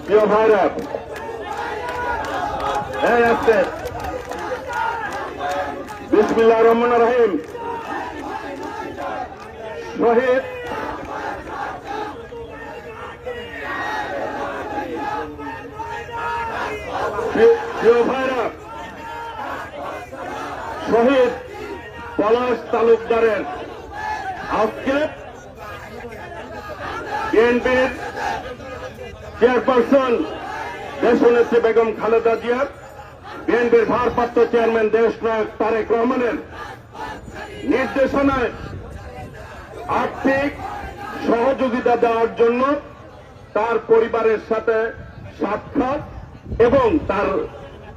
প্রিয় ভাইরা, এই আসছে বিসমিল্লাহির রহমানির রহিম। শহীদ প্রিয় ভাইরা, শহীদ পলাশ তালুকদারের আজকে বিএনপির চেয়ারপারসন দেশনেত্রী বেগম খালেদা জিয়া, বিএনপির ভারপ্রাপ্ত চেয়ারম্যান দেশনায়ক তারেক রহমানের নির্দেশনায় আর্থিক সহযোগিতা দেওয়ার জন্য তার পরিবারের সাথে সাক্ষাৎ এবং তার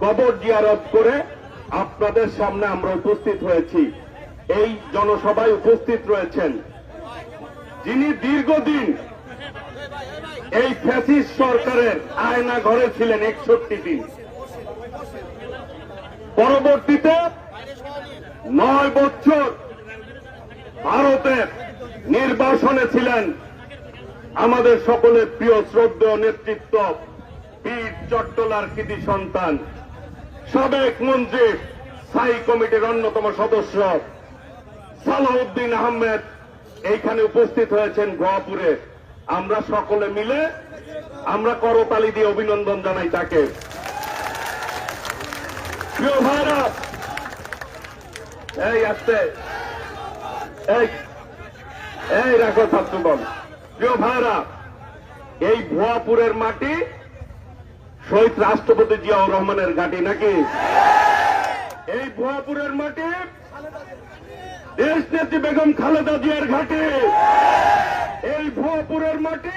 কবর জিয়ারত করে আপনাদের সামনে আমরা উপস্থিত হয়েছি। এই জনসভায় উপস্থিত রয়েছেন যিনি দীর্ঘদিন এই ফ্যাসিস্ট সরকারের আয়না ঘরে ছিলেন 61 দিন, পরবর্তীতে 9 বছর ভারতের নির্বাসনে ছিলেন আমাদের সকলের প্রিয় শ্রদ্ধেয় নেতৃত্ব বীর চট্টলার কৃতি সন্তান, সাবেক মন্ত্রী, স্থায়ী কমিটির অন্যতম সদস্য সালাউদ্দিন আহমেদ এইখানে উপস্থিত হয়েছেন ভুয়াপুরে। আমরা সকলে মিলে আমরা করতালি দিয়ে অভিনন্দন জানাই তাকে। প্রিয় ভাইরা, এই আসতে এই রাখো ছাত্রগণ। প্রিয় ভাইরা, এই ভুয়াপুরের মাটি শহীদ রাষ্ট্রপতি জিয়াউর রহমানের ঘাঁটি নাকি? এই ভুয়াপুরের মাটি দেশনেত্রী বেগম খালেদা জিয়ার ঘাঁটি। এই ভুয়াপুরের মাটি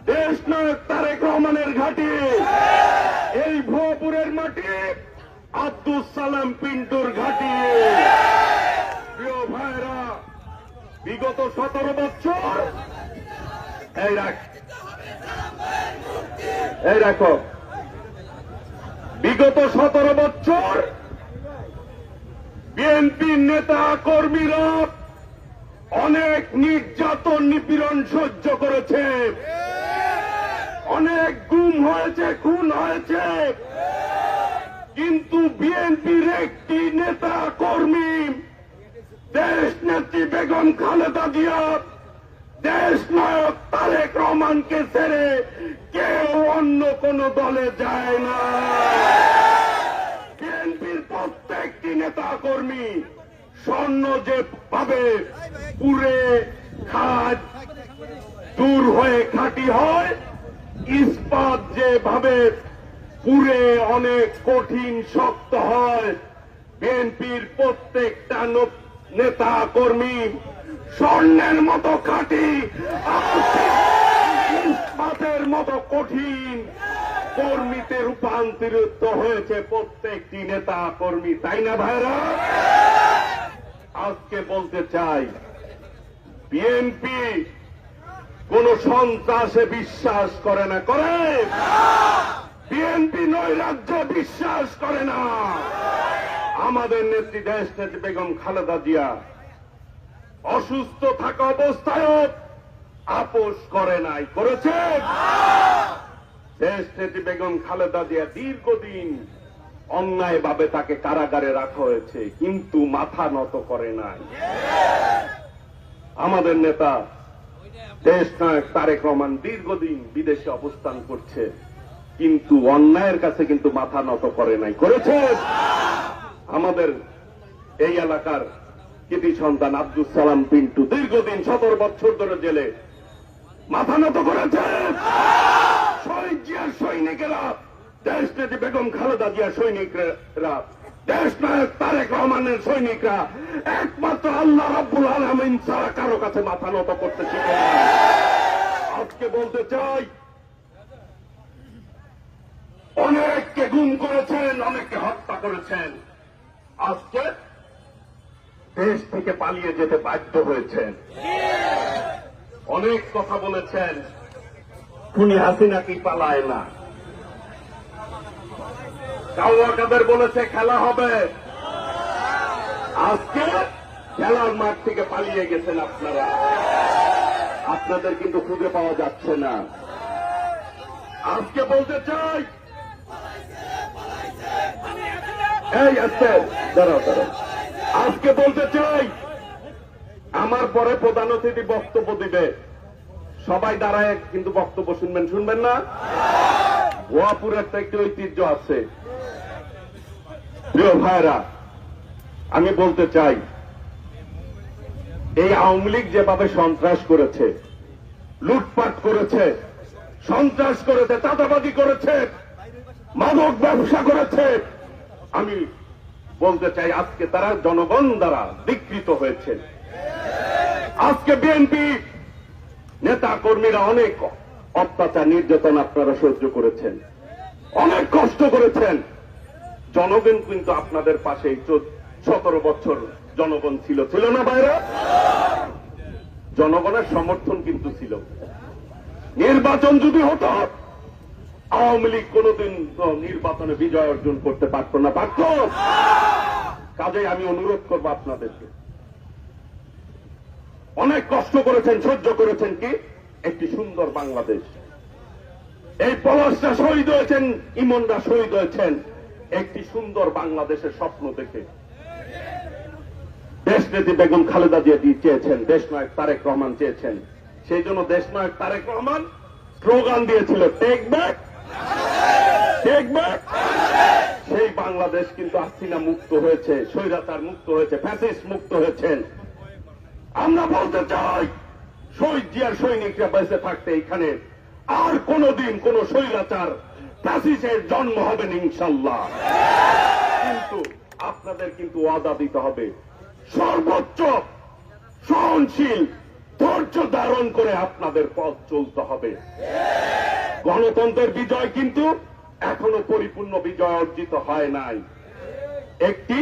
দেশনায়ক তারেক রহমানের ঘাঁটি। এই ভুয়াপুরের মাটি আব্দুল সালাম পিন্টুর ঘাঁটি। প্রিয় ভাইরা, বিগত 17 বছর এই রাখো, বিগত 17 বছর বিএনপির নেতা কর্মীরা অনেক নির্যাতন নিপীড়ন সহ্য করেছে, অনেক গুম হয়েছে, খুন হয়েছে, কিন্তু বিএনপির একটি নেতা কর্মী দেশনেত্রী বেগম খালেদা জিয়া, দেশনায়ক তারেক রহমানকে ছেড়ে কেউ অন্য কোন দলে যায় না। বিএনপির প্রত্যেকটি নেতা কর্মী স্বর্ণ যে ভাবে পুরে খাদ দূর হয়ে খাঁটি হয়, ইস্পাত যেভাবে পুরে অনেক কঠিন শক্ত হয়, বিএনপির প্রত্যেকটা নেতা কর্মী স্বর্ণের মতো খাঁটি, ইস্পাতের মতো কঠিন কর্মীতে রূপান্তরিত হয়েছে প্রত্যেকটি নেতা কর্মী, তাই না ভাইরা? আজকে বলতে চাই, বিএনপি কোন সন্ত্রাসে বিশ্বাস করে না, করে? বিএনপি নৈরাজ্যে বিশ্বাস করে না। আমাদের নেত্রী দেশনেত্রী বেগম খালেদা জিয়া অসুস্থ থাকা অবস্থায়ও আপোষ করে নাই, করেছে? দেশনেত্রী বেগম খালেদা জিয়া দীর্ঘদিন অন্যায়ভাবে তাকে কারাগারে রাখা হয়েছে, কিন্তু মাথা নত করে নাই। আমাদের নেতা দেশনায়ক তারেক রহমান দীর্ঘদিন বিদেশে অবস্থান করছে, কিন্তু অন্যায়ের কাছে কিন্তু মাথা নত করে নাই, করেছে? আমাদের এই এলাকার কৃতি সন্তান আব্দুল সালাম পিন্টু দীর্ঘদিন 17 বছর ধরে জেলে, মাথা নত করেছে? শহীদ জিয়ার সৈনিকেরা, দেশনেত্রী বেগম খালেদা জিয়ার সৈনিকরা, দেশনায়ক তারেক রহমানের সৈনিকরা একমাত্র আল্লাহ রাব্বুল আলামিন ছাড়া কারো কাছে মাথা নত করতে শিখে না। আজকে বলতে চাই, অনেককে গুম করেছেন, অনেককে হত্যা করেছেন, আজকে দেশ থেকে পালিয়ে যেতে বাধ্য হয়েছেন। অনেক কথা বলেছেন, খুনি হাসিনা কি পালায় না? কাউয়াকাদের বলেছে খেলা হবে, আজকে খেলার মাঠ থেকে পালিয়ে গেছেন আপনারা, আপনাদের কিন্তু খুঁজে পাওয়া যাচ্ছে না। আজকে বলতে চাই, এই আজকে দাঁড়াও দাঁড়াও, আজকে বলতে চাই, আমার পরে প্রধান অতিথি বক্তব্য দিবে, সবাই দাঁড়ায় কিন্তু বক্তব্য শুনবেন, শুনবেন না? ভুয়াপুর একটা একটি ঐতিহ্য আছে। প্রিয় ভাইরা, আমি বলতে চাই, এই আওয়ামী লীগ যেভাবে সন্ত্রাস করেছে, লুটপাট করেছে, সন্ত্রাস করেছে, চাঁদাবাজি করেছে, মাদক ব্যবসা করেছে, আমি বলতে চাই আজকে তারা জনগণ দ্বারা বিকৃত হয়েছে। আজকে বিএনপি নেতা কর্মীরা অনেক অত্যাচার নির্যাতন আপনারা সহ্য করেছেন, অনেক কষ্ট করেছেন। জনগণ কিন্তু আপনাদের পাশে 17 বছর জনগণ ছিল, ছিল না বাইরে? জনগণের সমর্থন কিন্তু ছিল। নির্বাচন যদি হতো, আওয়ামী লীগ কোনদিন নির্বাচনে বিজয় অর্জন করতে পারত না, পারত? কাজেই আমি অনুরোধ করবো আপনাদেরকে, অনেক কষ্ট করেছেন, সহ্য করেছেন কি একটি সুন্দর বাংলাদেশ। এই পলাশরা শহীদ হয়েছেন, ইমনরা শহীদ হয়েছেন একটি সুন্দর বাংলাদেশের স্বপ্ন দেখে। দেশনেত্রী বেগম খালেদা জিয়া চেয়েছেন, দেশনায়ক তারেক রহমান চেয়েছেন, সেই জন্য দেশনায়ক তারেক রহমান স্লোগান দিয়েছিল, টেক ব্যাক, টেক ব্যাক। সেই বাংলাদেশ কিন্তু হাসিনা মুক্ত হয়েছে, স্বৈরাচার মুক্ত হয়েছে, ফ্যাসিস্ট মুক্ত হয়েছেন। আমরা বলতে চাই, শহীদ জিয়ার সৈনিকরা বেঁচে থাকতে এখানে আর কোনদিন কোন স্বৈরাচার ফ্যাসিস্টের জন্ম হবে না ইনশাল্লাহ। কিন্তু আপনাদের কিন্তু ওয়াদা দিতে হবে, সর্বোচ্চ সহনশীল ধৈর্য ধারণ করে আপনাদের পথ চলতে হবে। গণতন্ত্রের বিজয় কিন্তু এখনো পরিপূর্ণ বিজয় অর্জিত হয় নাই। একটি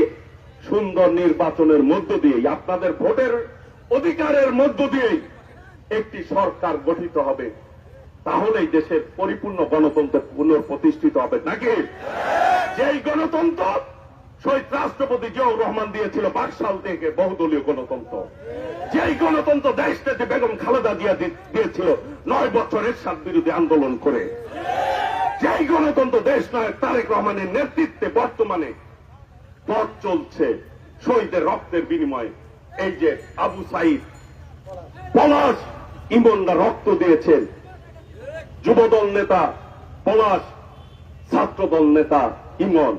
সুন্দর নির্বাচনের মধ্য দিয়ে, আপনাদের ভোটের অধিকারের মধ্য দিয়ে একটি সরকার গঠিত হবে, তাহলেই দেশের পরিপূর্ণ গণতন্ত্র পুনঃপ্রতিষ্ঠিত হবে, নাকি? যেই গণতন্ত্র শহীদ রাষ্ট্রপতি জিয়াউর রহমান দিয়েছিল 5 সাল থেকে, বহুদলীয় গণতন্ত্র, যেই গণতন্ত্র দেশটাতে বেগম খালেদা জিয়া দিয়েছিল 9 বছর এরশাদ বিরোধী আন্দোলন করে, যেই গণতন্ত্র দেশনায়ক তারেক রহমানের নেতৃত্বে বর্তমানে পথ চলছে শহীদের রক্তের বিনিময়ে। এই যে আবু সাইদ, পলাশ, ইমনরা রক্ত দিয়েছেন, যুবদল নেতা পলাশ, ছাত্রদল নেতা ইমন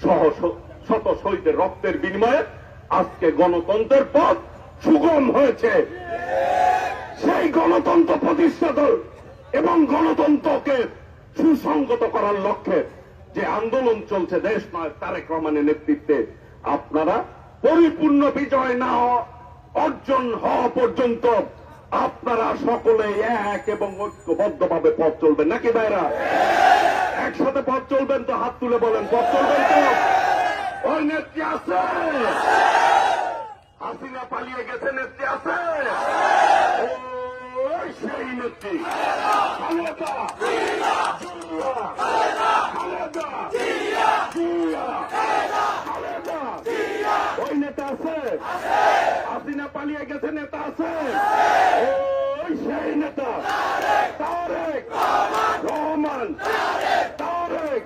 সহ শত শহীদের রক্তের বিনিময়ে আজকে গণতন্ত্রের পথ সুগম হয়েছে। সেই গণতন্ত্র প্রতিষ্ঠা এবং গণতন্ত্রকে সুসংগত করার লক্ষ্যে যে আন্দোলন চলছে দেশনায়ক তারেক রহমানের নেতৃত্বে, আপনারা পরিপূর্ণ বিজয় না অর্জন হওয়া পর্যন্ত আপনারা সকলে এক এবং ঐক্যবদ্ধভাবে পথ চলবেন, নাকি ভাইরা? একসাথে পথ চলবেন তো? হাত তুলে বলেন, পথ চলবেন তো? ওই নেত্রী আছে? হাসিনা পালিয়ে গেছে, নেত্রী আছে? ওই সেই নেত্রী খালেদা জিয়া, খালেদা জিয়া, খালেদা, ওই নেতা আছে? হাসিনা পালিয়ে গেছে, নেতা আছে? ওই সেই নেতা তারেক রহমান, তারেক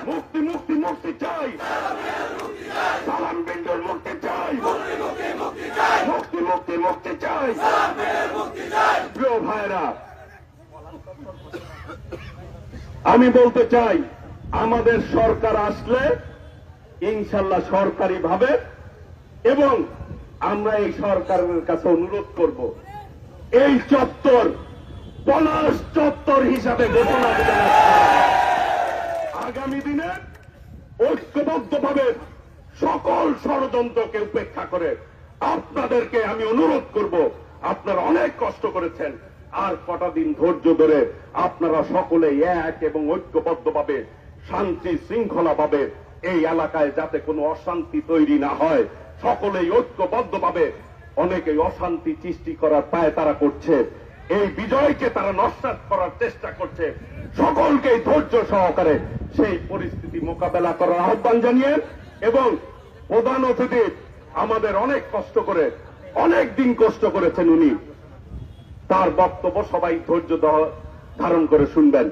মুক্তি, মুক্তি, মুক্তি চাই, সালাম বিন্দুর মুক্তি চাই, মুক্তি, মুক্তি, মুক্তি চাই। প্রিয় ভাইরা, আমি বলতে চাই, আমাদের সরকার আসলে ইনশাল্লাহ সরকারি ভাবে, এবং আমরা এই সরকারের কাছে অনুরোধ করব, এই চত্বর পলাশ চত্বর হিসাবে ঘোষণা দেবেন। আগামী দিনে ঐক্যবদ্ধভাবে সকল ষড়যন্ত্রকে উপেক্ষা করে আপনাদেরকে আমি অনুরোধ করব, আপনারা অনেক কষ্ট করেছেন, আর কটা দিন ধৈর্য ধরে আপনারা সকলে এক এবং ঐক্যবদ্ধভাবে শান্তি শৃঙ্খলাভাবে এই এলাকায় যাতে কোনো অশান্তি তৈরি না হয়, সকলেই ঐক্যবদ্ধভাবে, অনেকেই অশান্তি সৃষ্টি করার পায় তারা করছে, এই বিজয়কে তারা নস্যাৎ করার চেষ্টা করছে, সকলকেই ধৈর্য সহকারে সেই পরিস্থিতি মোকাবেলা করার আহ্বান জানিয়ে, এবং প্রধান অতিথি আমাদের অনেক কষ্ট করে, অনেক দিন কষ্ট করেছেন উনি, তার বক্তব্য সবাই ধৈর্য ধারণ করে শুনবেন।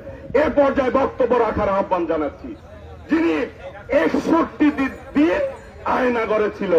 এ পর্যায়ে বক্তব্য রাখার আহ্বান জানাচ্ছি যিনি 61 দিন আয়না গড়েছিল